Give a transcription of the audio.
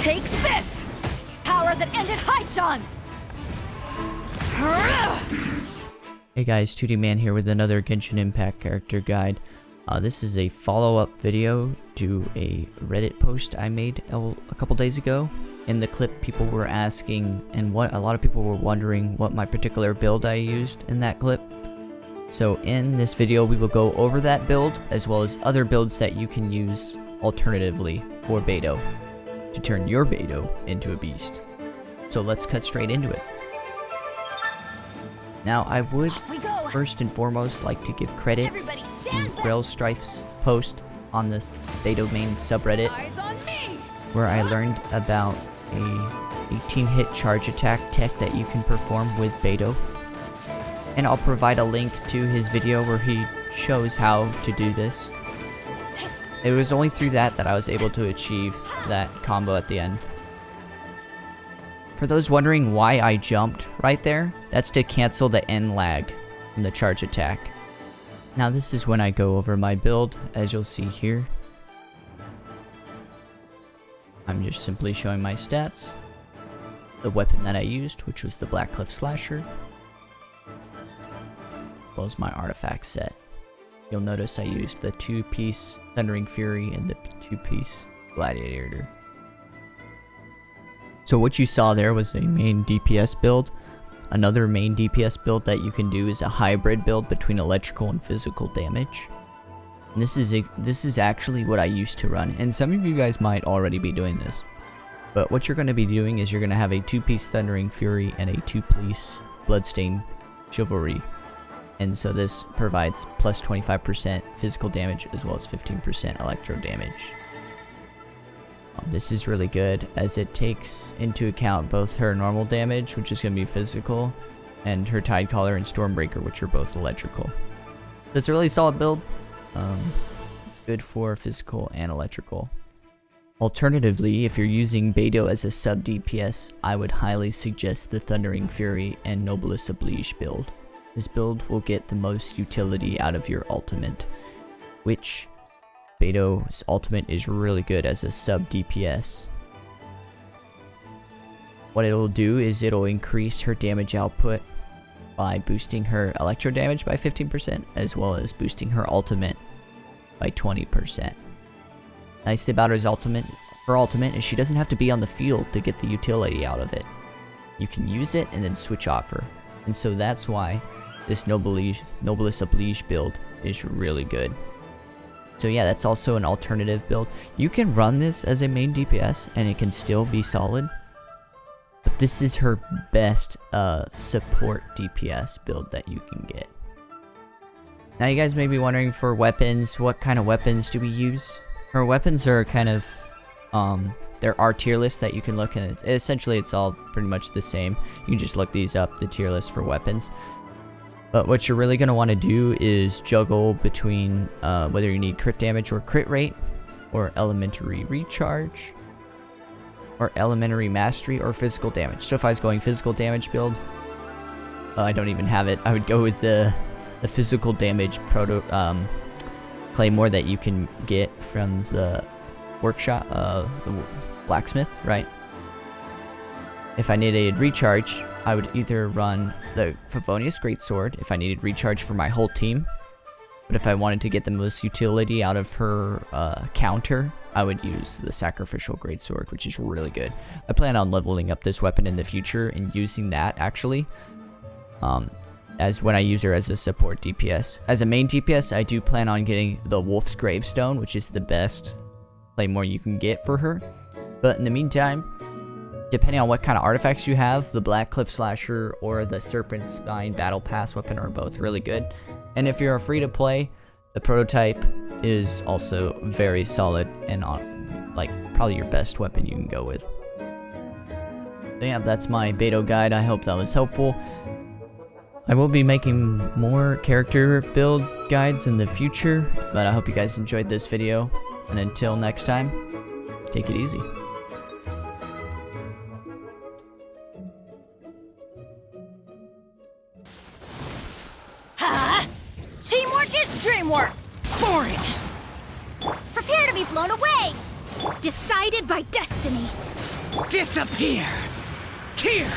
Take this! Power that ended Haishan! Hey guys, 2D Man here with another Genshin Impact character guide. This is a follow-up video to a Reddit post I made a couple days ago. In the clip, people were asking, and a lot of people were wondering what my particular build I used in that clip. So in this video, we will go over that build, as well as other builds that you can use alternatively for Beidou, to turn your Beidou into a beast. So let's cut straight into it. Now, I would first and foremost like to give credit to Railstrife's post on this Beidou main subreddit, where I learned about a 18-hit charge attack tech that you can perform with Beidou. And I'll provide a link to his video where he shows how to do this. It was only through that I was able to achieve that combo at the end. For those wondering why I jumped right there, that's to cancel the end lag from the charge attack. Now this is when I go over my build, as you'll see here. I'm just simply showing my stats. The weapon that I used, which was the Blackcliff Slasher, as well as my artifact set. You'll notice I used the 2-piece Thundering Fury and the 2-piece Gladiator. So what you saw there was a main DPS build. Another main DPS build that you can do is a hybrid build between electrical and physical damage. And this is actually what I used to run, and some of you guys might already be doing this. But what you're going to be doing is you're going to have a 2-piece Thundering Fury and a 2-piece Bloodstained Chivalry. And so this provides plus 25% physical damage as well as 15% electro damage. This is really good as it takes into account both her normal damage, which is going to be physical, and her Tidecaller and Stormbreaker, which are both electrical. So it's a really solid build. It's good for physical and electrical. Alternatively, if you're using Beidou as a sub DPS, I would highly suggest the Thundering Fury and Noblesse Oblige build. This build will get the most utility out of your ultimate, which Beidou's ultimate is really good as a sub DPS. What it'll do is it'll increase her damage output by boosting her electro damage by 15%, as well as boosting her ultimate by 20%. Nice thing about her ultimate is she doesn't have to be on the field to get the utility out of it. You can use it and then switch off her. And so that's why this Noblesse Oblige build is really good. So yeah, that's also an alternative build. You can run this as a main DPS and it can still be solid. But this is her best support DPS build that you can get. Now you guys may be wondering, for weapons, what kind of weapons do we use? Her weapons are kind of, there are tier lists that you can look at. Essentially it's all pretty much the same. You can just look these up, the tier list for weapons. But what you're really going to want to do is juggle between whether you need crit damage or crit rate, or elementary recharge, or elementary mastery, or physical damage. So if I was going physical damage build, I don't even have it. I would go with the physical damage claymore that you can get from the workshop, the blacksmith, right? If I needed recharge, I would either run the Favonius Greatsword if I needed recharge for my whole team. But if I wanted to get the most utility out of her counter, I would use the Sacrificial Greatsword, which is really good. I plan on leveling up this weapon in the future and using that, actually, as when I use her as a support DPS. As a main DPS, I do plan on getting the Wolf's Gravestone, which is the best claymore you can get for her. But in the meantime, depending on what kind of artifacts you have, the Blackcliff Slasher or the Serpent Spine Battle Pass weapon are both really good. And if you're free to play, the prototype is also very solid and probably your best weapon you can go with. So yeah, that's my Beidou guide. I hope that was helpful. I will be making more character build guides in the future, but I hope you guys enjoyed this video. And until next time, take it easy. Teamwork is dreamwork! Boring! Prepare to be blown away! Decided by destiny! Disappear! Here!